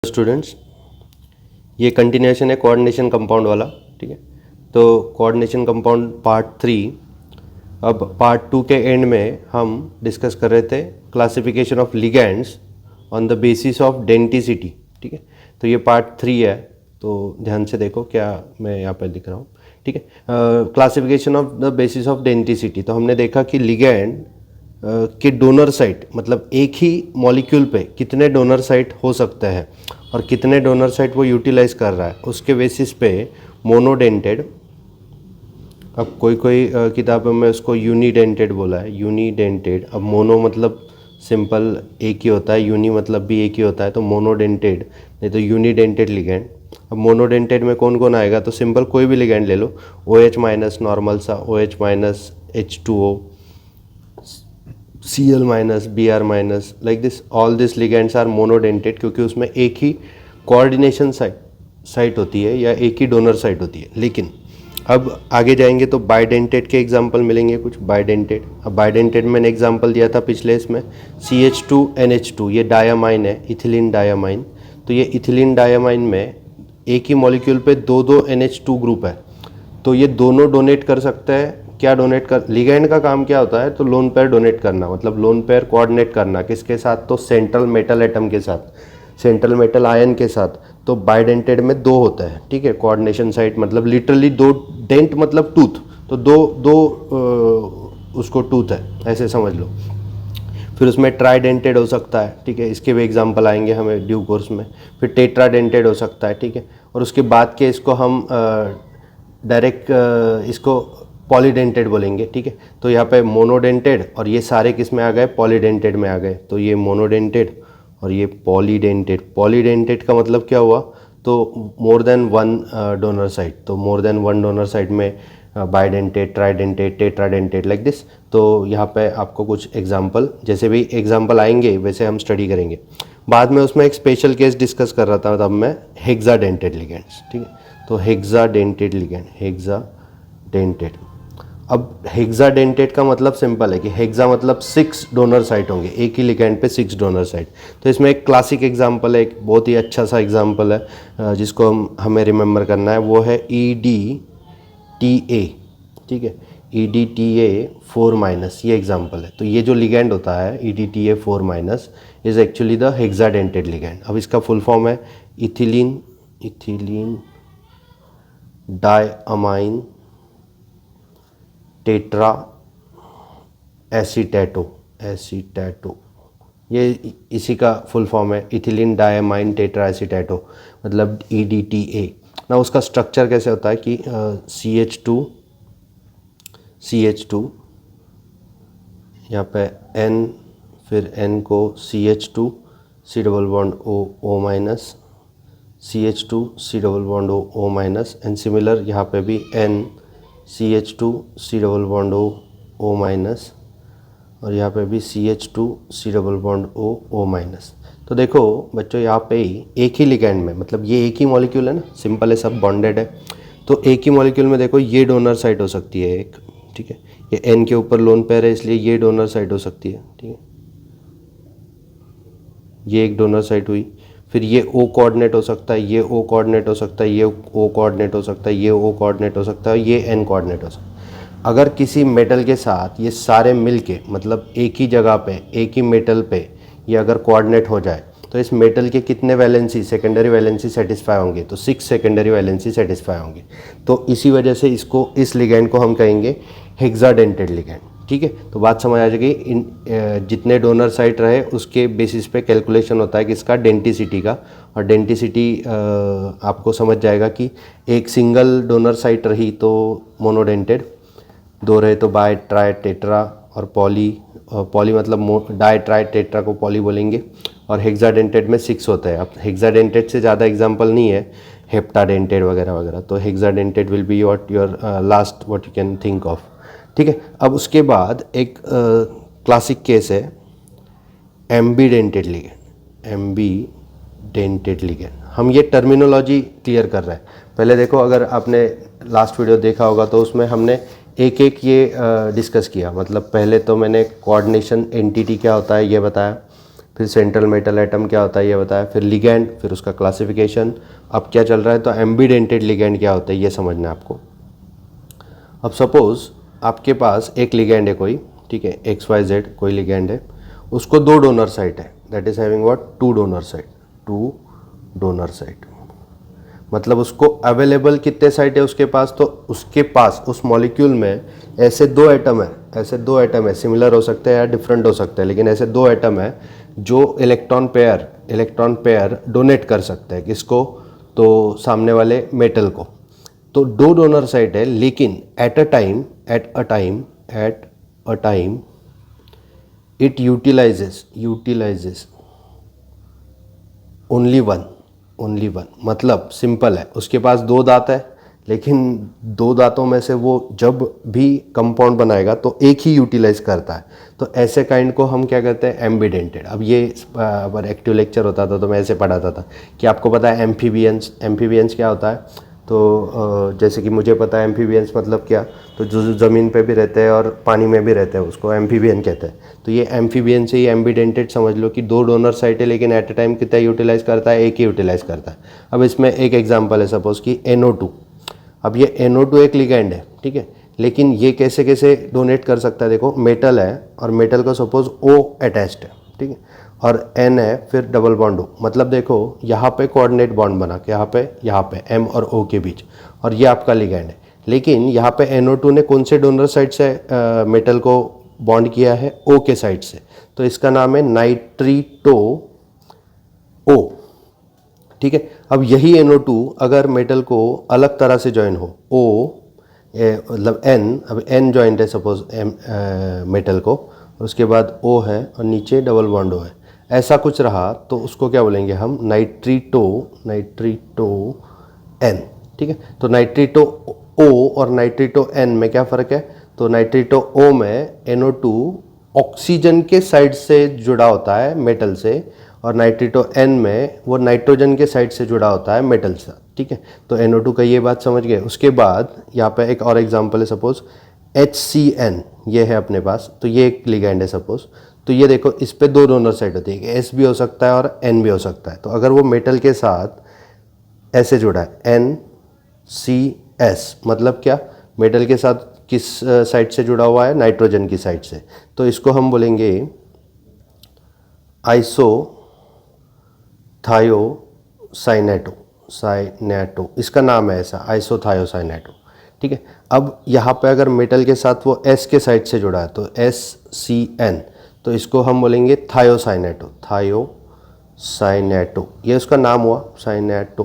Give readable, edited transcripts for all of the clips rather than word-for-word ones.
Students, ये continuation है coordination compound वाला। ठीक है, तो कोऑर्डिनेशन कंपाउंड पार्ट 3। अब पार्ट 2 के एंड में हम डिस्कस कर रहे थे classification of ligands on the basis of denticity. ठीक है, तो ये पार्ट 3 है, तो ध्यान से देखो क्या मैं यहाँ पर लिख रहा हूँ। ठीक है, classification of the basis of denticity. तो हमने देखा कि लिगैंड के डोनर साइट, मतलब एक ही मॉलिक्यूल पे कितने डोनर साइट हो सकते हैं और कितने डोनर साइट वो यूटिलाइज कर रहा है, उसके बेसिस पे मोनोडेंटेड। अब कोई किताबों में उसको यूनिडेंटेड बोला है, यूनिडेंटेड। अब मोनो मतलब सिंपल एक ही होता है, यूनी मतलब भी एक ही होता है, तो मोनोडेंटेड नहीं तो यूनिडेंटेड लिगैंड। अब मोनोडेंटेड में कौन कौन आएगा, तो सिंपल कोई भी लिगैंड ले लो, OH माइनस नॉर्मल सा, OH minus H2O, Cl minus, Br minus, like this. All this ligands are monodentate क्योंकि उसमें एक ही कोऑर्डिनेशन साइट होती है या एक ही डोनर साइट होती है। लेकिन अब आगे जाएंगे तो बाइडेंटेड के एग्जांपल मिलेंगे कुछ। बाइडेंटेड, अब बाइडेंटेड मैंने एग्जांपल दिया था पिछले इसमें, CH2NH2, ये डायामाइन है, इथिलीन डायामाइन। तो ये इथिलीन डायामाइन में एक ही मॉलिक्यूल पे दो NH2 ग्रुप है, तो ये दोनों डोनेट कर सकते हैं। क्या डोनेट कर, लिगैंड का काम क्या होता है, तो लोन पेयर डोनेट करना, मतलब लोन पेयर कोऑर्डिनेट करना किसके साथ, तो सेंट्रल मेटल एटम के साथ, सेंट्रल मेटल आयन के साथ। तो बाइडेंटेड में दो होता है। ठीक है, कोऑर्डिनेशन साइट मतलब लिटरली दो, डेंट मतलब टूथ, तो दो उसको टूथ है, ऐसे समझ लो। फिर उसमें ट्राइडेंटेड हो सकता है। ठीक है, इसके भी एग्जांपल आएंगे हमें ड्यू कोर्स में। फिर टेट्राडेंटेड हो सकता है। ठीक है, और उसके बाद के इसको हम डायरेक्ट इसको पॉलीडेंटेड बोलेंगे। ठीक है, तो यहाँ पे मोनोडेंटेड और ये सारे किस में आ गए, पॉलीडेंटेड में आ गए। तो ये मोनोडेंटेड और ये पॉलीडेंटेड। पॉलीडेंटेड का मतलब क्या हुआ, तो more than one donor site. तो more than one donor site में bidentated, tridentated, tetradentated, like this. तो यहाँ पे आपको कुछ एग्जांपल, जैसे भी एग्जांपल आएंगे वैसे हम स्टडी करेंगे। बाद में उसमें एक स्पेशल केस डिस्कस कर रहा था तब मैं, हेक्साडेंटेड लिगैंड्स। ठीक है, तो हेक्साडेंटेड लिगैंड, हेक्साडेंटेड। अब हेक्साडेंटेड का मतलब सिंपल है कि हेक्सा मतलब 6 डोनर साइट होंगे, एक ही लिगैंड पे 6 डोनर साइट। तो इसमें एक क्लासिक एग्जांपल है, एक बहुत ही अच्छा सा एग्जांपल है जिसको हमें रिमेंबर करना है, वो है EDTA। ठीक है, EDTA4-, ये एग्जांपल है। तो ये जो लिगैंड होता है EDTA4- is actually the hexadentate ligand. अब इसका फुल फॉर्म है इथिलीन डायअमाइन टेट्रा एसीटेटो, ये इसी का फुल फॉर्म है, इथिलीन डायमाइन टेट्रा एसीटेटो, मतलब EDTA ना। उसका स्ट्रक्चर कैसे होता है कि CH2 यहाँ पे N, फिर N को CH2 C double bond O-, CH2 C double bond O-, and similar यहाँ पे भी N CH2 C double bond O-, और यहाँ पे भी CH2 C double bond O-। तो देखो बच्चों, यहाँ पे ही एक ही लिगैंड में, मतलब ये एक ही मॉलिक्यूल है ना, सिंपल है, सब बॉन्डेड है। तो एक ही मॉलिक्यूल में देखो ये डोनर साइट हो सकती है एक। ठीक है, ये N के ऊपर लोन पेयर है इसलिए ये डोनर साइट हो सकती है। ठीक है, ये एक डोनर साइट हुई। फिर ये O कोऑर्डिनेट हो सकता है, ये O कोऑर्डिनेट हो सकता है, ये O कोऑर्डिनेट हो सकता है, ये O कोऑर्डिनेट हो सकता है, ये N कोऑर्डिनेट हो सकता है। अगर किसी मेटल के साथ ये सारे मिलके, मतलब एक ही जगह पे एक ही मेटल पे ये अगर कोऑर्डिनेट हो जाए, तो इस मेटल के कितने वैलेंसी, सेकेंडरी वैलेंसी सेटिस्फाई होंगे, तो 6 सेकेंडरी वैलेंसी सेटिस्फाई होंगे। तो इसी वजह से इसको, इस लिगैंड को हम कहेंगे हेक्साडेंटेड लिगैंड। ठीक है, तो बात समझ आ जाएगी। इन जितने डोनर साइट रहे उसके बेसिस पे कैलकुलेशन होता है किसका, डेंटिसिटी का। और डेंटिसिटी आपको समझ जाएगा कि एक सिंगल डोनर साइट रही तो मोनोडेंटेड, दो रहे तो बाय, ट्राई, टेट्रा और पॉली मतलब डाई, ट्राई, टेट्रा को पॉली बोलेंगे। और हेक्साडेंटेड में 6 होता है। अब हेक्साडेंटेड से ज़्यादा एग्जांपल नहीं है, हेप्टाडेंटेड वगैरह वगैरह। तो hexadentate will be what your last what you can think of. ठीक है, अब उसके बाद एक क्लासिक केस है एम्बीडेंटेड लिगैंड, एम्बीडेंटेड लिगैंड। हम ये टर्मिनोलॉजी क्लियर कर रहे हैं। पहले देखो, अगर आपने लास्ट वीडियो देखा होगा तो उसमें हमने एक एक ये डिस्कस किया। मतलब पहले तो मैंने कोऑर्डिनेशन एंटिटी क्या होता है ये बताया, फिर सेंट्रल मेटल एटम क्या होता है ये बताया, फिर लिगैंड, फिर उसका क्लासिफिकेशन। अब क्या चल रहा है, तो एम्बीडेंटेड लिगैंड क्या होता है ये समझना है आपको। अब सपोज आपके पास एक लिगैंड है कोई, ठीक है, XYZ कोई लिगैंड है, उसको 2 डोनर साइट है, that is having what, 2 donor site, 2 donor site. मतलब उसको अवेलेबल कितने साइट है उसके पास, तो उसके पास उस मॉलिक्यूल में ऐसे 2 एटम है, ऐसे 2 एटम है, सिमिलर हो सकते हैं या डिफरेंट हो सकते हैं, लेकिन ऐसे 2 एटम है जो इलेक्ट्रॉन पेयर डोनेट कर सकते हैं किसको, तो सामने वाले मेटल को। तो 2 डोनर साइट है, लेकिन at a time it utilises only one. मतलब सिंपल है, उसके पास 2 दांत है, लेकिन 2 दांतों में से वो जब भी कंपाउंड बनाएगा तो एक ही यूटिलाइज करता है। तो ऐसे काइंड को हम क्या कहते हैं, एम्बीडेंटेड। अब ये अगर एक्टिव लेक्चर होता था तो मैं ऐसे पढ़ाता था कि आपको पता है एम्फीबियंस क्या होता है। तो जैसे कि मुझे पता है एम्फीबियंस मतलब क्या, तो जो ज़मीन पे भी रहते हैं और पानी में भी रहते हैं उसको एम्फीबियन कहते हैं। तो ये एम्फीबियन से ही एम्बीडेंटेड समझ लो कि 2 डोनर साइट है, लेकिन एट अ टाइम कितना यूटिलाइज करता है, एक ही यूटिलाइज करता है। अब इसमें एक एग्जांपल है सपोज कि NO2। अब ये NO2 एक लिगैंड है, ठीक है, लेकिन ये कैसे कैसे डोनेट कर सकता है, देखो मेटल है और मेटल का सपोज O अटैच्ड है, ठीक है, और N है, फिर डबल बॉन्ड O। मतलब देखो यहाँ पे कोऑर्डिनेट बॉन्ड बना के यहाँ पे M और O के बीच, और ये आपका लिगैंड है। लेकिन यहाँ पे NO2 ने कौन से डोनर साइड से मेटल को बॉन्ड किया है, O के साइड से, तो इसका नाम है नाइट्रिटो O, ठीक है। अब यही NO2 अगर मेटल को अलग तरह से ज्वाइन हो, O मतलब N, अब N ज्वाइंट है सपोज मेटल को, और उसके बाद O है और नीचे डबल बॉन्ड O है, ऐसा कुछ रहा, तो उसको क्या बोलेंगे हम, नाइट्रिटो N, ठीक है। तो नाइट्रिटो O और नाइट्रिटो N में क्या फ़र्क है, तो नाइट्रिटो O में NO2 ऑक्सीजन के साइड से जुड़ा होता है मेटल से, और नाइट्रिटो N में वो नाइट्रोजन के साइड से जुड़ा होता है मेटल से, ठीक है। तो NO2 का ये बात समझ गए। उसके बाद यहाँ पे एक और एग्जांपल है, सपोज HCN ये है अपने पास, तो ये एक लिगैंड है सपोज। तो ये देखो इस पे 2 डोनर साइड होती है, S भी हो सकता है और N भी हो सकता है। तो अगर वो मेटल के साथ ऐसे जुड़ा है NCS, मतलब क्या, मेटल के साथ किस साइड से जुड़ा हुआ है, नाइट्रोजन की साइड से, तो इसको हम बोलेंगे आइसोथायोसाइनेटो, इसका नाम है ऐसा, आइसोथायोसाइनेटो, ठीक है। अब यहाँ पे अगर मेटल के साथ वो S के साइड से जुड़ा है तो SCN, तो इसको हम बोलेंगे थायोसाइनेटो, ये उसका नाम हुआ, साइनेटो,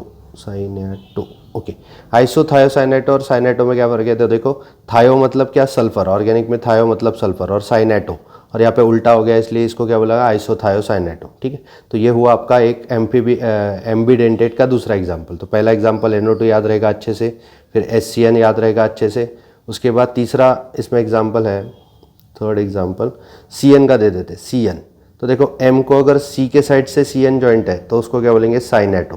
ओके। आइसोथायोसाइनेटो और साइनेटो में क्या फ़र्क है, तो देखो थायो मतलब क्या, सल्फर, ऑर्गेनिक में थायो मतलब सल्फर, और साइनेटो, और यहाँ पे उल्टा हो गया इसलिए इसको क्या बोला, आइसोथायोसाइनेटो, ठीक है। तो ये हुआ आपका एक एम्बीडेंटेड का दूसरा एग्जाम्पल। तो पहला एग्जाम्पल NO2 याद रहेगा अच्छे से, फिर SCN याद रहेगा अच्छे से। उसके बाद तीसरा इसमें एग्जाम्पल है, थर्ड एग्जाम्पल CN का दे देते, CN। तो देखो M को अगर C के साइड से CN जॉइंट है तो उसको क्या बोलेंगे, साइनेटो,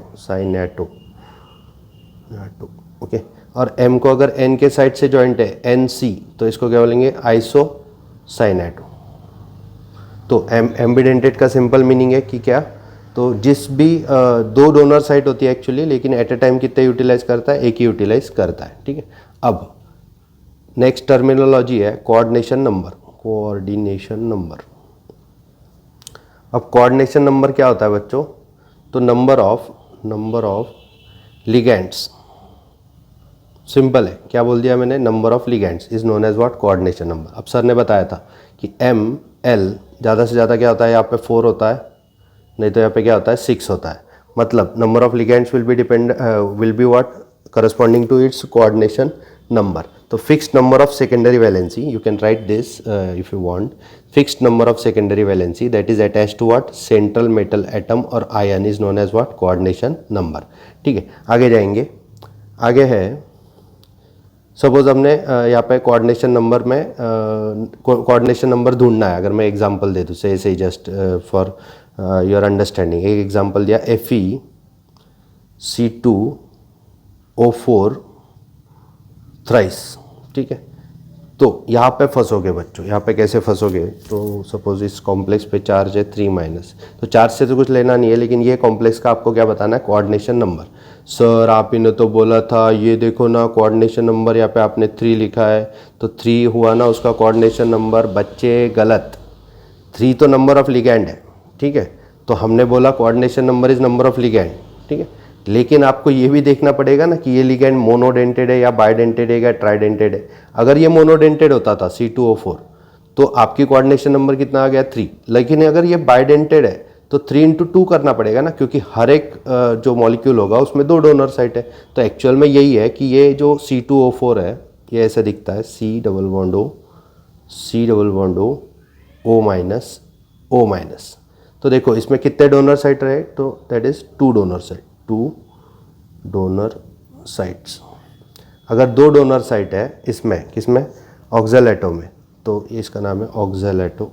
ओके। और M को अगर N के साइड से जॉइंट है NC, तो इसको क्या बोलेंगे, आइसोसाइनेटो। तो एम्बीडेंटेड का सिंपल मीनिंग है कि क्या, तो जिस भी 2 डोनर साइट होती है एक्चुअली, लेकिन एट अ टाइम कितने यूटिलाइज करता है, एक ही यूटिलाइज करता है, ठीक है। अब नेक्स्ट टर्मिनोलॉजी है कोऑर्डिनेशन नंबर। अब कोऑर्डिनेशन नंबर क्या होता है बच्चों, तो नंबर ऑफ लिगैंड्स, सिंपल है, क्या बोल दिया मैंने, number of ligands is known as what, coordination number. अब सर ने बताया था कि ML ज़्यादा से ज़्यादा क्या होता है, यहाँ पे 4 होता है, नहीं तो यहाँ पे क्या होता है, 6 होता है। मतलब number of ligands will be what, corresponding to its coordination number. तो fixed number of secondary valency, you can write this if you want, fixed number of secondary valency that is attached to what, central metal atom और ion is known as what, coordination number, ठीक है। आगे जाएंगे, आगे है suppose हमने यहाँ पे कोऑर्डिनेशन नंबर में कोऑर्डिनेशन नंबर ढूंढना है। अगर मैं एग्जांपल दे दूँ से जस्ट फॉर योर अंडरस्टैंडिंग, एक एग्जांपल दिया, FeC2O4 थ्राइस, ठीक है। तो यहाँ पे फंसोगे बच्चों, यहाँ पे कैसे फंसोगे, तो सपोज इस कॉम्प्लेक्स पे चार्ज है 3 तो चार्ज से तो कुछ लेना नहीं है, लेकिन ये कॉम्प्लेक्स का आपको क्या बताना है, कोऑर्डिनेशन नंबर। सर आप ही ने तो बोला था, ये देखो ना कोऑर्डिनेशन नंबर यहाँ पे आपने 3 लिखा है, तो 3 हुआ ना उसका कोऑर्डिनेशन नंबर। बच्चे गलत, 3 तो नंबर ऑफ लिगैंड है, ठीक है। तो हमने बोला coordination number is number of ligand, ठीक है। लेकिन आपको ये भी देखना पड़ेगा ना कि ये लिगैंड मोनोडेंटेड है या बाइडेंटेड है या ट्राइडेंटेड है। अगर ये मोनोडेंटेड होता था C2O4 तो आपकी कोऑर्डिनेशन नंबर कितना आ गया 3। लेकिन अगर ये बाइडेंटेड है तो 3 × 2 करना पड़ेगा ना, क्योंकि हर एक जो मॉलिक्यूल होगा उसमें 2 डोनर साइट है। तो एक्चुअल में यही है कि ये जो C2O4 है ये ऐसा दिखता है, C डबल बॉन्ड O। तो देखो इसमें कितने डोनर साइट रहे, तो that is 2 donor site, 2 donor sites. अगर 2 डोनर साइट है इसमें, किसमें, ऑक्जेलेटो में, तो इसका नाम है ऑक्जेलेटो।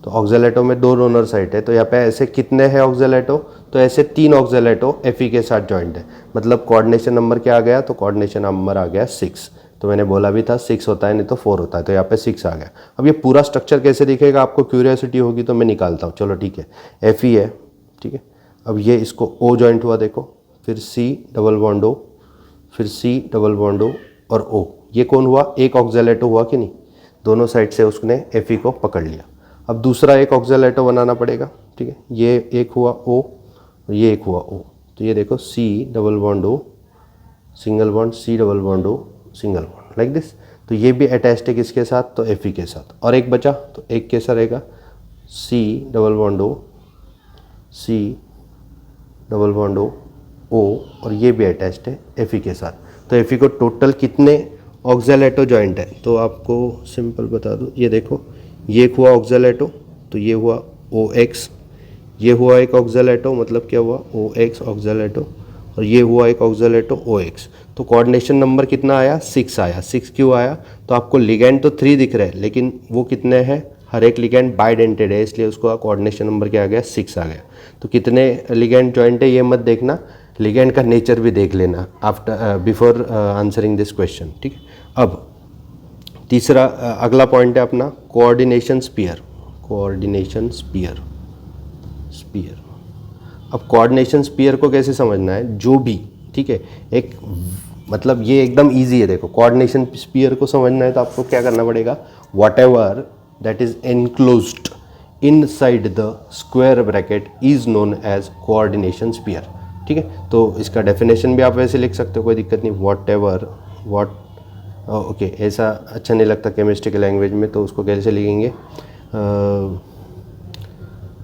तो ऑक्जेलेटो में 2 डोनर साइट है, तो यहाँ पे ऐसे कितने हैं ऑक्जेलेटो, तो ऐसे 3 ऑक्जेलेटो Fe के साथ जॉइंट है। मतलब कोऑर्डिनेशन नंबर क्या आ गया, तो कोऑर्डिनेशन नंबर आ गया 6। तो मैंने बोला भी था 6 होता है, नहीं तो 4 होता है, तो यहाँ पे 6 आ गया। अब ये पूरा स्ट्रक्चर कैसे दिखेगा आपको क्यूरियोसिटी होगी, तो मैं निकालता हूँ। चलो ठीक है, Fe है, ठीक है। अब ये इसको O जॉइंट हुआ देखो, फिर C डबल बॉन्ड O, फिर C डबल बॉन्ड O और O। ये कौन हुआ, एक ऑक्जेलेटो हुआ कि नहीं, दोनों साइड से उसने Fe को पकड़ लिया। अब दूसरा एक ऑक्जेलेटो बनाना पड़ेगा, ठीक है। ये एक हुआ O और ये एक हुआ O। तो ये देखो C double bond O single bond, C double bond O single bond, like this. तो ये भी अटैच्ड है किसके साथ, तो Fe के साथ। और एक बचा, तो एक कैसा रहेगा, C double bond O, C double bond O और ये भी अटैच्ड है Fe के साथ। तो Fe को टोटल कितने ऑक्जेलेटो जॉइंट है, तो आपको सिंपल बता दूँ, ये देखो ये एक हुआ ऑक्जेलेटो, तो ये हुआ OX, ये हुआ एक ऑक्जेलेटो, मतलब क्या हुआ OX ऑक्जेलेटो, और ये हुआ एक ऑक्जेलेटो OX। तो कोऑर्डिनेशन नंबर कितना आया, 6 आया। 6 क्यों आया, तो आपको लिगैंड तो 3 दिख रहे हैं, लेकिन वो कितने हैं, हर एक लिगैंड बाइडेंटेड है, इसलिए उसका कोऑर्डिनेशन नंबर क्या आ गया, 6 आ गया। तो कितने लिगैंड जॉइंट है ये मत देखना, लिगैंड का नेचर भी देख लेना after before answering this question, ठीक है। अब तीसरा अगला पॉइंट है अपना कोऑर्डिनेशन स्पीयर। Coordination sphere. अब कोऑर्डिनेशन स्पीयर को कैसे समझना है, जो भी, ठीक है, एक मतलब ये एकदम इजी है। देखो कोऑर्डिनेशन स्पीयर को समझना है तो आपको क्या करना पड़ेगा, whatever that is enclosed inside the square bracket is known as coordination sphere, ठीक है। तो इसका डेफिनेशन भी आप वैसे लिख सकते हो, कोई दिक्कत नहीं। वॉट एवर, ओके, ऐसा अच्छा नहीं लगता केमिस्ट्री के लैंग्वेज में, तो उसको कैसे लिखेंगे,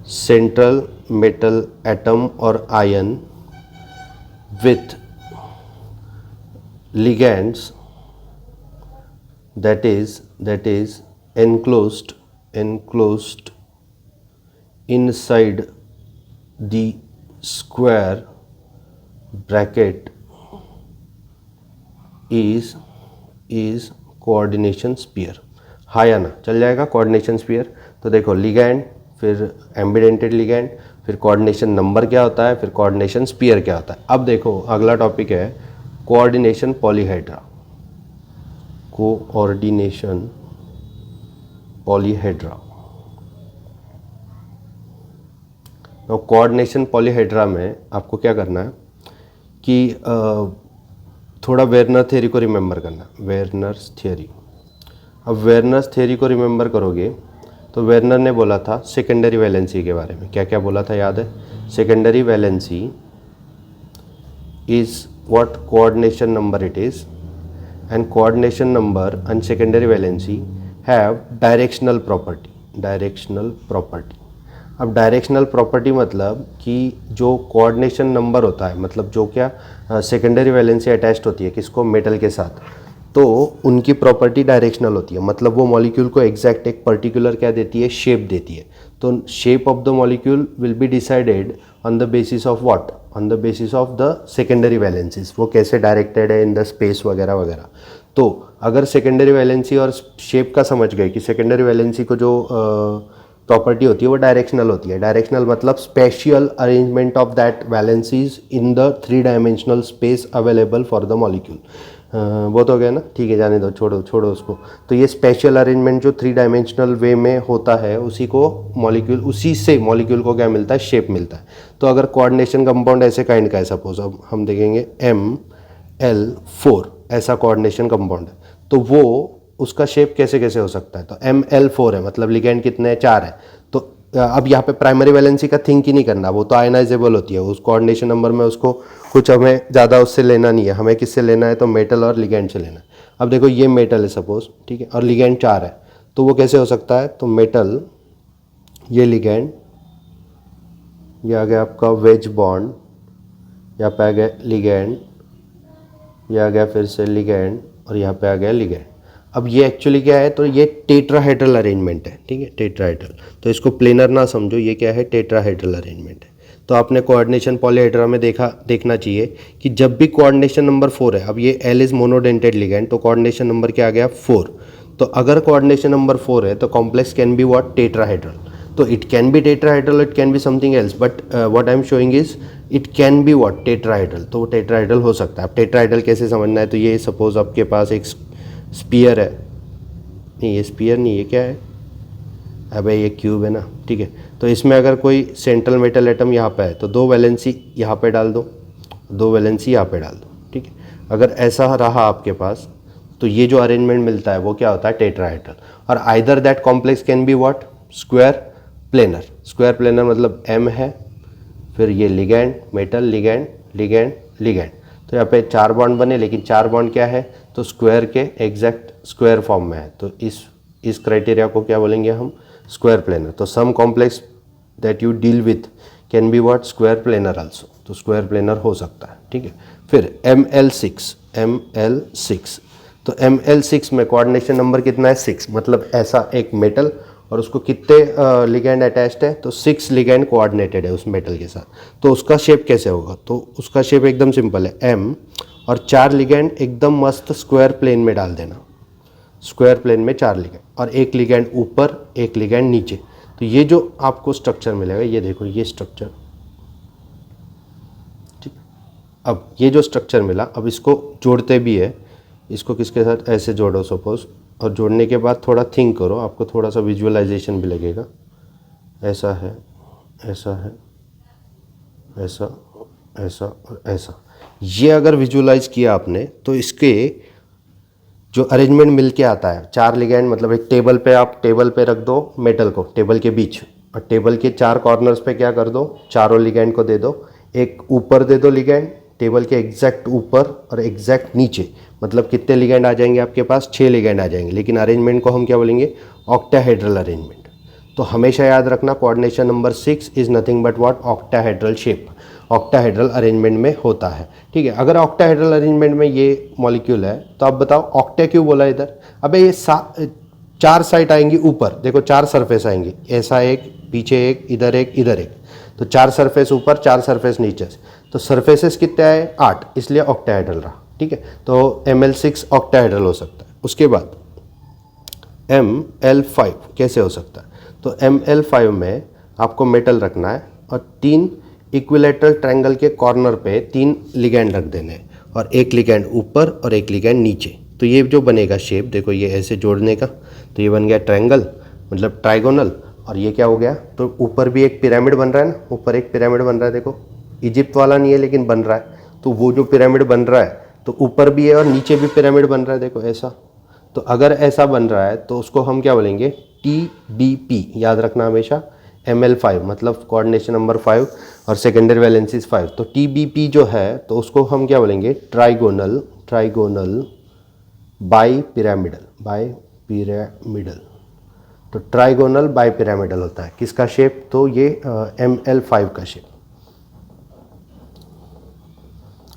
सेंट्रल मेटल एटम और ion with ligands that is enclosed inside the square bracket is coordination sphere। हाँ या ना, चल जाएगा कोऑर्डिनेशन स्पीयर। तो देखो लिगैंड, फिर एम्बिडेंटेड लिगैंड, फिर कोऑर्डिनेशन नंबर क्या होता है, फिर कोऑर्डिनेशन स्पीयर क्या होता है। अब देखो अगला टॉपिक है कोऑर्डिनेशन पॉलीहेड्रा। Coordination polyhedra. तो कोऑर्डिनेशन पॉलीहेड्रा में आपको क्या करना है कि थोड़ा वेरनर थ्योरी को रिमेंबर करना, वेरनर्स थ्योरी। अब वेरनर्स थ्योरी को रिमेंबर करोगे तो वेरनर ने बोला था सेकेंडरी वैलेंसी के बारे में, क्या क्या बोला था याद है, secondary valency is what coordination number it is, and coordination number and secondary valency have directional property। अब डायरेक्शनल प्रॉपर्टी मतलब कि जो कोऑर्डिनेशन नंबर होता है, मतलब जो क्या सेकेंडरी वैलेंसी अटैच्ड होती है किसको, मेटल के साथ, तो उनकी प्रॉपर्टी डायरेक्शनल होती है। मतलब वो मॉलिक्यूल को एग्जैक्ट एक पर्टिकुलर क्या देती है, शेप देती है। तो shape of the molecule will be decided on the basis of what, on the basis of the secondary valencies, वो कैसे डायरेक्टेड है इन द स्पेस वगैरह वगैरह। तो अगर सेकेंडरी वैलेंसी और शेप का समझ गए कि सेकेंडरी वैलेंसी को जो प्रॉपर्टी होती है वो डायरेक्शनल होती है। डायरेक्शनल मतलब spatial arrangement of that valencies in the 3 dimensional space available for the molecule. वो तो हो गया ना, ठीक है जाने दो, छोड़ो छोड़ो उसको। तो ये स्पेशल अरेंजमेंट जो 3 डायमेंशनल वे में होता है उसी को मॉलिक्यूल, उसी से मॉलिक्यूल को क्या मिलता है, शेप मिलता है। तो अगर कोऑर्डिनेशन कंपाउंड ऐसे काइंड का है, सपोज अब हम देखेंगे ML4 ऐसा कोऑर्डिनेशन कंपाउंड है, तो वो उसका शेप कैसे कैसे हो सकता है। तो ML4 है मतलब लिगेंड कितने हैं, 4 है। तो अब यहाँ पे प्राइमरी वैलेंसी का थिंक ही नहीं करना, वो तो आयनाइजेबल होती है उस कोऑर्डिनेशन नंबर में, उसको कुछ हमें ज़्यादा उससे लेना नहीं है। हमें किससे लेना है, तो मेटल और लिगेंड से लेना है। अब देखो ये मेटल है सपोज, ठीक है, और लिगेंड 4 है, तो वो कैसे हो सकता है, तो मेटल, ये लिगेंड, ये आ गया आपका वेज बॉन्ड, यहाँ पे आ गया लिगेंड, ये आ गया फिर से लिगेंड, और यहाँ पे आ गया लिगेंड। अब ये एक्चुअली क्या है, तो ये टेट्राहेड्रल अरेंजमेंट है, ठीक है, टेट्राहेड्रल। तो इसको प्लेनर ना समझो, ये क्या है, टेट्राहेड्रल अरेंजमेंट है। तो आपने कोऑर्डिनेशन पॉलीहेड्रा में देखना चाहिए कि जब भी कोऑर्डिनेशन नंबर 4 है, अब ये L इज मोनोडेंटेड लिगेंड, तो कोऑर्डिनेशन नंबर क्या आ गया, 4। तो अगर कोऑर्डिनेशन नंबर 4 है तो complex can be what, tetrahedral. तो it can be tetrahedral, it can be something else, but what I am showing is it can be what, tetrahedral. तो वो टेट्राहेड्रल हो सकता है। अब टेट्राहेड्रल कैसे समझना है, तो ये सपोज आपके पास एक स्पीयर है, नहीं ये स्पीयर नहीं, ये क्या है, अबे ये क्यूब है ना, ठीक है। तो इसमें अगर कोई सेंट्रल मेटल एटम यहाँ पे है तो 2 वैलेंसी यहाँ पे डाल दो, 2 वैलेंसी यहाँ पे डाल दो, ठीक है। अगर ऐसा रहा आपके पास तो ये जो अरेंजमेंट मिलता है वो क्या होता है, टेट्राहेड्रल। और either that complex can be what, square planar. Square planar मतलब M है, फिर ये ligand, metal, ligand, ligand, ligand. तो यहाँ पे 4 बॉन्ड बने, लेकिन 4 बॉन्ड क्या है, तो स्क्वायर के एग्जैक्ट स्क्वायर फॉर्म में है। तो इस क्राइटेरिया को क्या बोलेंगे हम, स्क्वायर प्लेनर। तो some complex that you deal with can be what, square planar also. तो स्क्वायर प्लेनर हो सकता है, ठीक है। फिर ML6, तो ML6 में कोऑर्डिनेशन नंबर कितना है, 6। मतलब ऐसा एक मेटल और उसको कितने लिगेंड अटैच्ड है, तो 6 लिगेंड कोऑर्डिनेटेड है उस मेटल के साथ। तो उसका शेप कैसे होगा, तो उसका शेप एकदम सिंपल है, M और 4 लिगेंड एकदम मस्त स्क्वायर प्लेन में डाल देना। स्क्वायर प्लेन में 4 लिगेंड और एक लिगेंड ऊपर, एक लिगेंड नीचे। तो ये जो आपको स्ट्रक्चर मिलेगा, ये देखो ये स्ट्रक्चर, ठीक। अब ये जो स्ट्रक्चर मिला, अब इसको जोड़ते भी है, इसको किसके साथ, ऐसे जोड़ो सपोज, और जोड़ने के बाद थोड़ा थिंक करो, आपको थोड़ा सा विजुअलाइजेशन भी लगेगा। ऐसा है, ऐसा है, ऐसा, ऐसा और ऐसा। ये अगर विजुअलाइज किया आपने तो इसके जो अरेंजमेंट मिल के आता है, 4 लिगेंड, मतलब एक टेबल पे, आप टेबल पे रख दो मेटल को, टेबल के बीच, और टेबल के 4 कॉर्नर्स पे क्या कर दो, चारों लिगेंड को दे दो। एक ऊपर दे दो लिगेंड, टेबल के एग्जैक्ट ऊपर और एग्जैक्ट नीचे। मतलब कितने लिगेंड आ जाएंगे आपके पास, 6 लिगेंड आ जाएंगे। लेकिन अरेंजमेंट को हम क्या बोलेंगे, ऑक्टाहेड्रल अरेंजमेंट। तो हमेशा याद रखना coordination number 6 is nothing but what, octahedral shape, octahedral arrangement में होता है, ठीक है। अगर ऑक्टाहेड्रल अरेंजमेंट में ये मॉलिक्यूल है तो आप बताओ ऑक्टा क्यों बोला इधर। अबे ये 4 साइड आएंगी ऊपर, देखो 4 सरफेस आएंगी, ऐसा एक, पीछे एक, इधर एक, इधर एक। तो 4 सरफेस ऊपर, 4 सरफेस नीचे। तो सरफेसेस कितने आए, 8, इसलिए ऑक्टाहेड्रल रहा, ठीक है। तो ML6 ऑक्टाहेड्रल हो सकता है। उसके बाद ML5 कैसे हो सकता है, तो ML5 में आपको मेटल रखना है और 3 इक्विलेटरल ट्रायंगल के कॉर्नर पे 3 लिगेंड रख देने हैं, और एक लिगेंड ऊपर और एक लिगेंड नीचे। तो ये जो बनेगा शेप, देखो ये ऐसे जोड़ने का, तो ये बन गया ट्रायंगल, मतलब ट्राइगोनल। और ये क्या हो गया, तो ऊपर भी एक पिरामिड बन रहा है ना, ऊपर एक पिरामिड बन रहा है, देखो इजिप्ट वाला नहीं है लेकिन बन रहा है। तो वो जो पिरामिड बन रहा है, तो ऊपर भी है और नीचे भी पिरामिड बन रहा है, देखो ऐसा। तो अगर ऐसा बन रहा है तो उसको हम क्या बोलेंगे, TBP, याद रखना हमेशा। ML5 मतलब कोऑर्डिनेशन नंबर 5 और सेकेंडरी वैलेंसीज 5। तो TBP जो है तो उसको हम क्या बोलेंगे, ट्राइगोनल, ट्राइगोनल बाई पिरामिडल। तो ट्राइगोनल बाई पिरामिडल होता है किसका शेप, तो ये ML5 का शेप,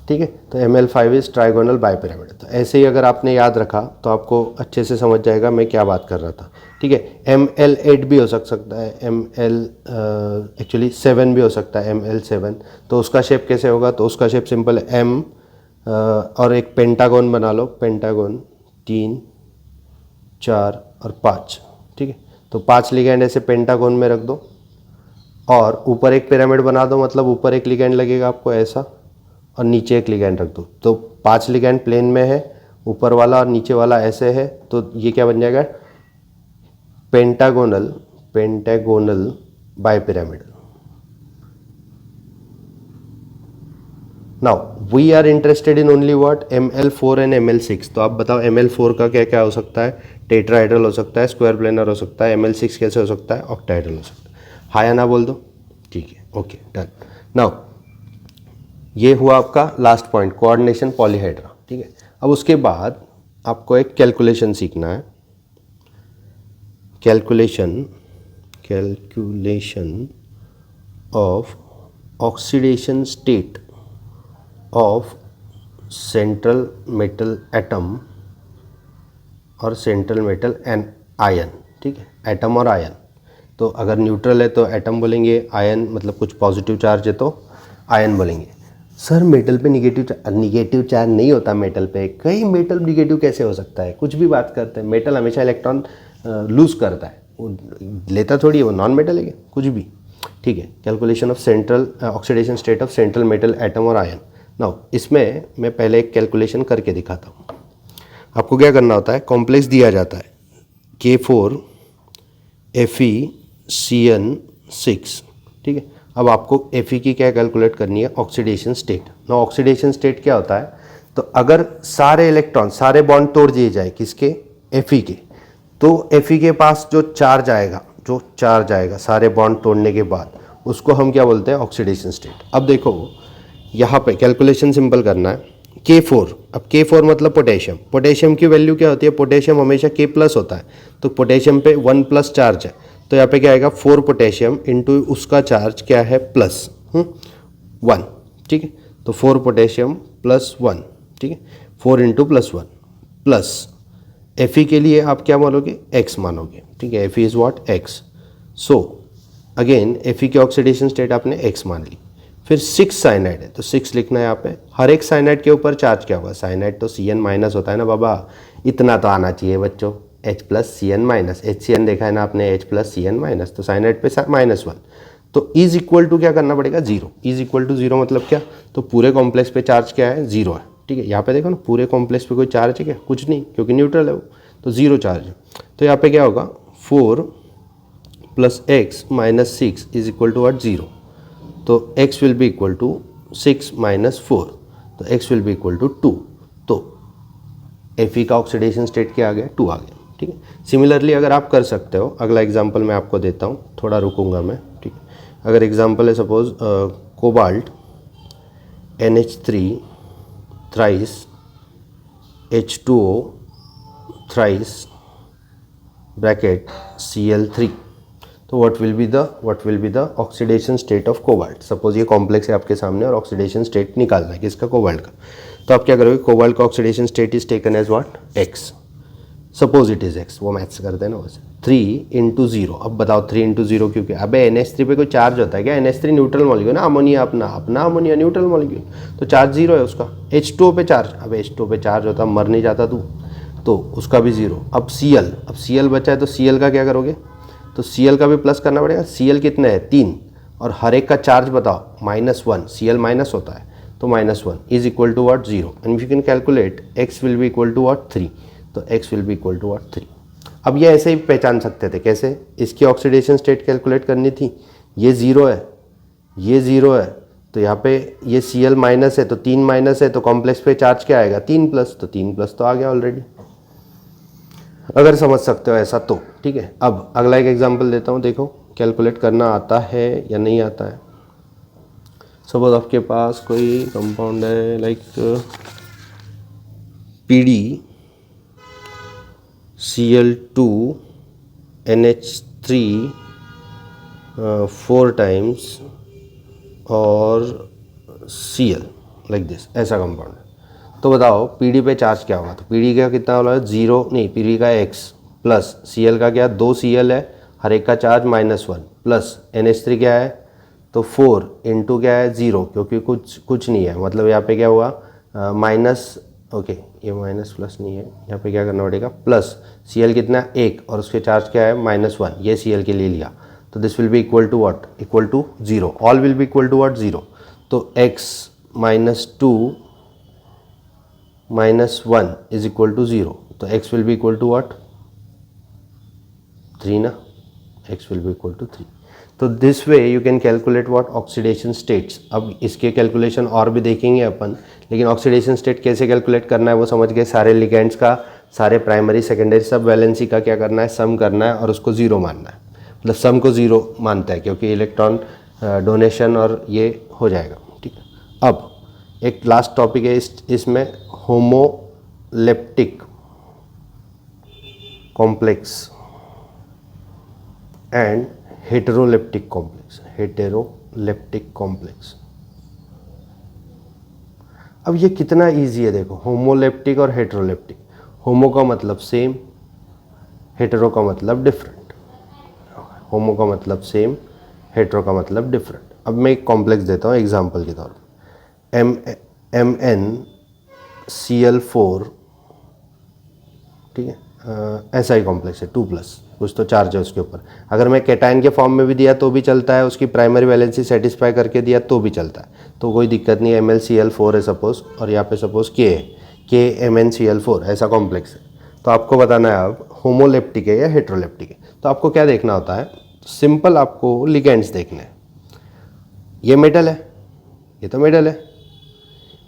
ठीक है। तो ML5 is trigonal bi pyramidal. तो ऐसे ही अगर आपने याद रखा तो आपको अच्छे से समझ जाएगा मैं क्या बात कर रहा था, ठीक है। ML8 भी हो सकता है, एक्चुअली 7 भी हो सकता है, ML7। तो उसका शेप कैसे होगा, तो उसका शेप सिंपल है, M और एक पेंटागन बना लो, पेंटागन 3, 4 और 5, ठीक है। तो 5 लिगेंड ऐसे पेंटागन में रख दो और ऊपर एक पिरामिड बना दो, मतलब ऊपर एक लिगेंड लगेगा आपको ऐसा, और नीचे एक लिगेंड रख दो। तो 5 लिगेंड प्लेन में है ऊपर वाला और नीचे वाला ऐसे है, तो ये क्या बन जाएगा, pentagonal bipyramidal. Now we are interested in only what, Ml4 and Ml6। तो आप बताओ Ml4 का क्या क्या हो सकता है, टेट्राहेड्रल हो सकता है, स्क्वायर प्लेनर हो सकता है, Ml6 कैसे हो सकता है, ऑक्टाहेड्रल हो सकता है। हाँ या ना बोल दो, ठीक है, ओके डन। नाउ ये हुआ आपका लास्ट पॉइंट, कोऑर्डिनेशन पॉलीहेड्रा, ठीक है। अब उसके बाद आपको एक कैलकुलेशन सीखना है, calculation of oxidation state of central metal atom और सेंट्रल मेटल एंड आयन, ठीक है, एटम और आयन। तो अगर न्यूट्रल है तो एटम बोलेंगे, आयन मतलब कुछ पॉजिटिव चार्ज है तो आयन बोलेंगे। सर मेटल पे निगेटिव चार्ज नहीं होता, मेटल पे कई मेटल निगेटिव कैसे हो सकता है, कुछ भी बात करते हैं। मेटल हमेशा इलेक्ट्रॉन लूज करता है, वो लेता थोड़ी है, वो नॉन मेटल है कुछ भी, ठीक है। Calculation of central oxidation state of central metal atom और आयन। नाउ इसमें मैं पहले एक कैलकुलेशन करके दिखाता हूँ। आपको क्या करना होता है, कॉम्प्लेक्स दिया जाता है K4 FeCN6, ठीक है। अब आपको Fe की क्या कैलकुलेट करनी है, oxidation state. Now oxidation state क्या होता है, तो अगर सारे इलेक्ट्रॉन सारे बॉन्ड तोड़ दिए जाए किसके, Fe के, तो Fe के पास जो चार्ज आएगा सारे बॉन्ड तोड़ने के बाद, उसको हम क्या बोलते हैं, ऑक्सीडेशन स्टेट। अब देखो यहाँ पे कैलकुलेशन सिंपल करना है, K4, अब K4 मतलब पोटेशियम की वैल्यू क्या होती है, पोटेशियम हमेशा K+ होता है, तो पोटेशियम पे 1+ चार्ज है, तो यहाँ पे क्या आएगा 4 पोटेशियम इंटू उसका चार्ज क्या है +1, ठीक है। तो 4 पोटेशियम +1, ठीक है, 4 इंटू +1 प्लस Fe के लिए आप क्या मानोगे, x मानोगे, ठीक है। Fe is what, x। So again Fe की ऑक्सीडेशन स्टेट आपने x मान ली। फिर 6 साइनाइड है तो 6 लिखना है यहाँ पे। हर एक साइनाइड के ऊपर चार्ज क्या होगा, साइनाइड तो Cn- होता है ना बाबा, इतना तो आना चाहिए बच्चों, H+Cn-, HCN देखा है ना आपने, H+Cn-, तो साइनाइड पे -1। तो इज इक्वल टू क्या करना पड़ेगा, 0। इज इक्वल टू 0 मतलब क्या, तो पूरे कॉम्प्लेक्स पे चार्ज क्या है, 0 है, ठीक है। यहाँ पे देखो ना, पूरे कॉम्प्लेक्स पे कोई चार्ज है क्या, कुछ नहीं, क्योंकि न्यूट्रल है वो, तो 0 चार्ज है। तो यहाँ पे क्या होगा, 4 + x - 6 is equal to what, 0। तो x will be equal to 6 - 4, तो x will be equal to 2। तो Fe का ऑक्सीडेशन स्टेट क्या आ गया, 2 आ गया, ठीक है। सिमिलरली अगर आप कर सकते हो, अगला एग्जांपल मैं आपको देता हूँ, थोड़ा रुकूंगा मैं, ठीक है। अगर एग्जांपल है suppose cobalt NH3 thrice H2O thrice bracket Cl3, तो what will be the oxidation state of cobalt. Suppose ये कॉम्प्लेक्स है आपके सामने और ऑक्सीडेशन स्टेट निकालना है किसका, कोबाल्ट का। तो आप क्या करोगे, कोबाल्ट का oxidation state is taken as what, x। Suppose it is x, वो मैथ्स करते हैं ना वैसे। 3 × 0, अब बताओ 3 × 0 क्योंकि अबे NH3 पे कोई चार्ज होता है क्या, NH3 न्यूट्रल मॉलिक्यूल ना, अमोनिया अपना अमोनिया न्यूट्रल मॉलिक्यूल, तो चार्ज 0 है उसका। H2O पे चार्ज, अब H2O पे चार्ज होता मर नहीं जाता तू, तो उसका भी 0। अब Cl बचा है, तो Cl का क्या करोगे, तो Cl का भी प्लस करना पड़ेगा। Cl कितने हैं, 3, और हर एक का चार्ज बताओ -1, Cl माइनस होता है, तो -1 is equal to what, 0। And you can calculate x will be equal to what, 3, तो x will be equal to what, 3। अब ये ऐसे ही पहचान सकते थे, कैसे, इसकी ऑक्सीडेशन स्टेट कैलकुलेट करनी थी, ये 0 है, ये 0 है, तो यहाँ पे ये Cl माइनस है, तो 3 माइनस है, तो कॉम्प्लेक्स पे चार्ज क्या आएगा, 3+, तो 3+ तो आ गया ऑलरेडी, अगर समझ सकते हो ऐसा तो, ठीक है। अब अगला एक एग्जांपल देता हूँ, देखो कैलकुलेट करना आता है या नहीं आता है। सपोज आपके पास कोई कंपाउंड है like PD Cl2 NH3 4 times और Cl लाइक दिस, ऐसा कंपाउंड है। तो बताओ PD पे चार्ज क्या होगा, तो PD का कितना वाला है, 0 नहीं, PD का x प्लस Cl का क्या, 2 Cl है, हर एक का चार्ज -1 प्लस NH3 क्या है, तो 4 इंटू क्या है, 0, क्योंकि कुछ नहीं है, मतलब यहाँ पे क्या हुआ माइनस, ओके ये माइनस प्लस नहीं है, यहाँ पे क्या करना पड़ेगा, प्लस Cl कितना 1 और उसके चार्ज क्या है -1, ये Cl के लिए लिया, तो this will be equal to what, equal to 0, all will be equal to what, 0। तो x - 2 minus 1 is equal to 0, तो x will be equal to what, 3 ना, x will be equal to 3। तो this way you can calculate what oxidation states. अब इसके calculation और भी देखेंगे अपन, लेकिन ऑक्सीडेशन स्टेट कैसे कैलकुलेट करना है वो समझ गए। सारे लिगेंड्स का, सारे प्राइमरी सेकेंडरी सब वैलेंसी का क्या करना है, सम करना है और उसको ज़ीरो मानना है। मतलब सम को ज़ीरो मानता है क्योंकि इलेक्ट्रॉन डोनेशन और ये हो जाएगा, ठीक है। अब एक लास्ट टॉपिक है इसमें, homoleptic complex and heteroleptic complex. Heteroleptic complex, अब ये कितना इजी है देखो, होमोलेप्टिक और हेटेरोलेप्टिक। होमो का मतलब सेम, हेटेरो का मतलब डिफरेंट। होमो का मतलब सेम, हेटेरो का मतलब डिफरेंट। अब मैं एक कॉम्प्लेक्स देता हूँ एग्जांपल के तौर पर, MnCl4, ठीक है, SI कॉम्प्लेक्स है 2+, कुछ तो चार्ज है उसके ऊपर। अगर मैं कैटायन के फॉर्म में भी दिया तो भी चलता है, उसकी प्राइमरी वैलेंसी सेटिस्फाई करके दिया तो भी चलता है, तो कोई दिक्कत नहीं है। MlCl4 है सपोज, और यहाँ पे सपोज K है, KMnCl4 ऐसा कॉम्प्लेक्स है। तो आपको बताना है अब होमोलेप्टिक है या हेटेरोलेप्टिक है। तो आपको क्या देखना होता है, सिंपल आपको लिगेंड्स देखने हैं। ये मेटल है, ये तो मेटल है,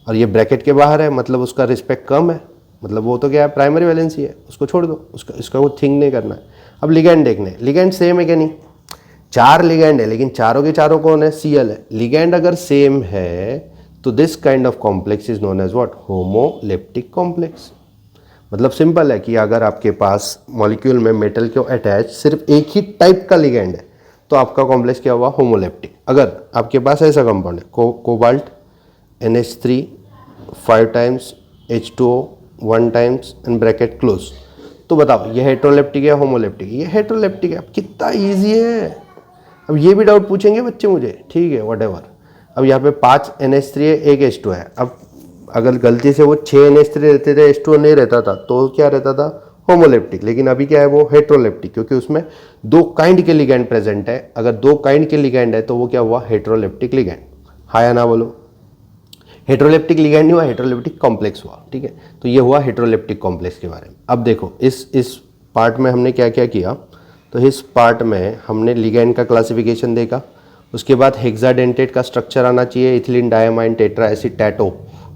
और ये ब्रैकेट के बाहर है, मतलब उसका रिस्पेक्ट कम है, मतलब वो तो क्या है, प्राइमरी वैलेंसी है, उसको छोड़ दो, इसका वो थिंक नहीं करना है। अब लिगेंड देखने, लिगेंड सेम है क्या, नहीं, 4 लिगेंड है लेकिन चारों के चारों कौन है, Cl है। लिगेंड अगर सेम है तो this kind of complex is known as what, homoleptic complex. मतलब सिंपल है कि अगर आपके पास मॉलिक्यूल में मेटल को अटैच सिर्फ एक ही टाइप का लिगेंड है तो आपका कॉम्प्लेक्स क्या हुआ, होमोलेप्टिक। अगर आपके पास ऐसा कंपाउंड है, cobalt NH3 5 times H2O 1 times and bracket close, तो बताओ ये हेटेरोलेप्टिक है होमोलेप्टिक? ये हेटेरोलेप्टिक है। अब कितना इजी है। अब ये भी डाउट पूछेंगे बच्चे मुझे, ठीक है, व्हाटएवर। अब यहाँ पे 5 NH3 है, 1 H2 है। अब अगर गलती से वो 6 NH3 रहते थे, H2O नहीं रहता था, तो क्या रहता था, होमोलेप्टिक। लेकिन अभी क्या है, वो हेटेरोलेप्टिक, क्योंकि उसमें 2 काइंड के लिगेंड प्रेजेंट है। अगर 2 काइंड के लिगेंड है तो वो क्या हुआ, हेटेरोलेप्टिक लिगेंड। हाँ या ना बोलो। हेटेरोलेप्टिक लिगेंड नहीं हुआ, हेटेरोलेप्टिक कॉम्प्लेक्स हुआ, ठीक है। तो ये हुआ हेटेरोलेप्टिक कॉम्प्लेक्स के बारे में। अब देखो इस पार्ट में हमने क्या क्या किया, तो इस पार्ट में हमने लिगेंड का क्लासिफिकेशन देखा, उसके बाद हेक्साडेंटेट का स्ट्रक्चर आना चाहिए, ethylene diamine tetra acid tattoo,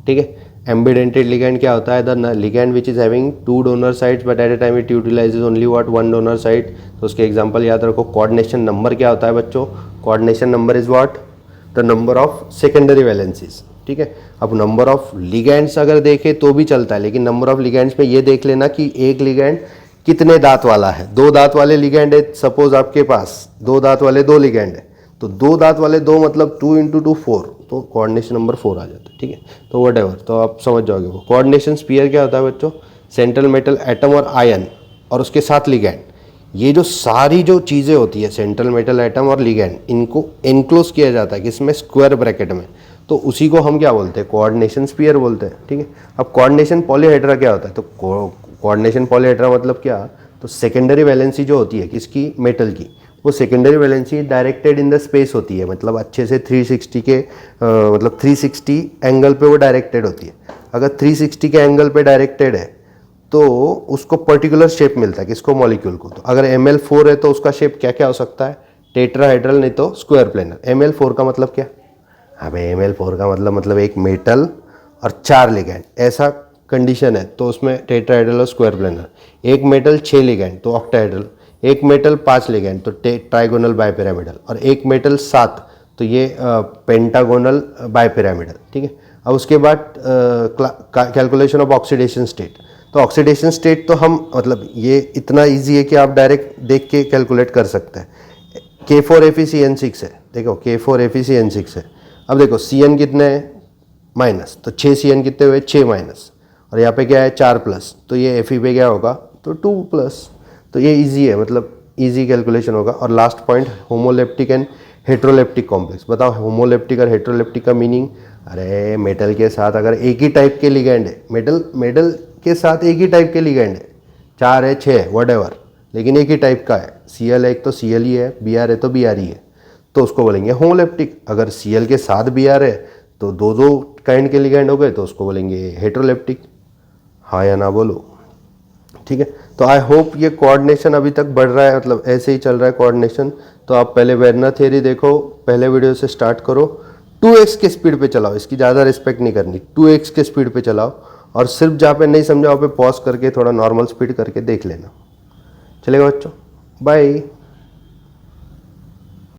ठीक है। एम्बिडेंटेड लिगेंड क्या होता है, the ligand which is having 2 donor sites but at a time it utilises only what 1 donor site. तो उसके एग्जांपल याद रखो। कोऑर्डिनेशन नंबर क्या होता है बच्चों, coordination number is what, the number of secondary valencies, ठीक है। अब नंबर ऑफ लिगेंड्स अगर देखें तो भी चलता है, लेकिन नंबर ऑफ लिगेंड्स में ये देख लेना कि एक लिगेंड कितने दांत वाला है। 2 दांत वाले लिगेंड है, सपोज आपके पास 2 दांत वाले 2 लिगेंड है, तो 2 दांत वाले 2 मतलब 2 × 2 4, तो कोऑर्डिनेशन नंबर 4 आ जाता है, ठीक है। तो व्हाटएवर, तो आप समझ जाओगे। वो कोऑर्डिनेशन स्फीयर क्या होता है बच्चों, सेंट्रल मेटल एटम और आयन और उसके साथ लिगेंड, ये जो सारी जो चीज़ें होती है, सेंट्रल मेटल एटम और लिगेंड, इनको एनक्लोज किया जाता है किसमें, स्क्वायर ब्रैकेट में। तो उसी को हम क्या बोलते हैं, कोऑर्डिनेशन स्फीयर बोलते हैं, ठीक है। अब कोऑर्डिनेशन पॉलीहेड्रा क्या होता है, तो कोऑर्डिनेशन पॉलीहेड्रा मतलब क्या, तो सेकेंडरी वैलेंसी जो होती है किसकी, मेटल की, वो secondary valency directed in the space होती है, मतलब अच्छे से 360 के मतलब 360 एंगल पे वो डायरेक्टेड होती है। अगर 360 के एंगल पे डायरेक्टेड है तो उसको पर्टिकुलर शेप मिलता है, किसको, मॉलिक्यूल को। तो अगर Ml4 है तो उसका शेप क्या क्या हो सकता है, टेट्राहेड्रल नहीं तो स्क्वायर प्लेनर। Ml4 का मतलब क्या, अबे Ml4 का मतलब एक मेटल और 4 लिगेंड, ऐसा कंडीशन है तो उसमें टेट्राहेड्रल और स्क्वायर प्लेनर। एक मेटल 6 लिगेंड तो ऑक्टाहेड्रल, एक मेटल 5 लिगेंड तो ट्राइगोनल बाइपिरामिडल, और एक मेटल 7 तो ये पेंटागोनल बाइपिरामिडल, ठीक है। अब उसके बाद कैलकुलेशन ऑफ ऑक्सीडेशन स्टेट। तो ऑक्सीडेशन स्टेट तो हम मतलब ये इतना इजी है कि आप डायरेक्ट देख के कैलकुलेट कर सकते हैं। K4FeCN6 है, देखो K4FeCN6 है। अब देखो Cn कितने हैं, माइनस, तो 6 Cn कितने हुए, 6 माइनस, और यहाँ पे क्या है 4 प्लस, तो ये Fe पे क्या होगा, तो 2 प्लस। तो ये इजी है, मतलब इजी कैलकुलेशन होगा। और last point, homoleptic and heteroleptic complex. बताओ होमोलेप्टिक और हेटेरोलेप्टिक का मीनिंग, अरे मेटल के साथ अगर एक ही टाइप के लिगेंड है, मेटल के साथ एक ही टाइप के लिगेंड है, 4 है 6 है व्हाटएवर, लेकिन एक ही टाइप का है, Cl है एक तो Cl ही है, Br है तो Br ही है, तो उसको बोलेंगे होमोलेप्टिक। अगर Cl के साथ Br है तो 2 काइंड के लिगेंड हो गए तो उसको बोलेंगे हेटेरोलेप्टिक। हाँ या ना बोलो। ठीक है, तो आई होप ये कोऑर्डिनेशन अभी तक बढ़ रहा है, मतलब ऐसे ही चल रहा है कोऑर्डिनेशन। तो आप पहले वेरनर थ्योरी देखो, पहले वीडियो से स्टार्ट करो, 2x के स्पीड पे चलाओ, इसकी ज़्यादा रिस्पेक्ट नहीं करनी, 2x के स्पीड पे चलाओ, और सिर्फ जहाँ पे नहीं समझा वहाँ पे पॉज करके थोड़ा नॉर्मल स्पीड करके देख लेना। चलेगा बच्चों, बाय।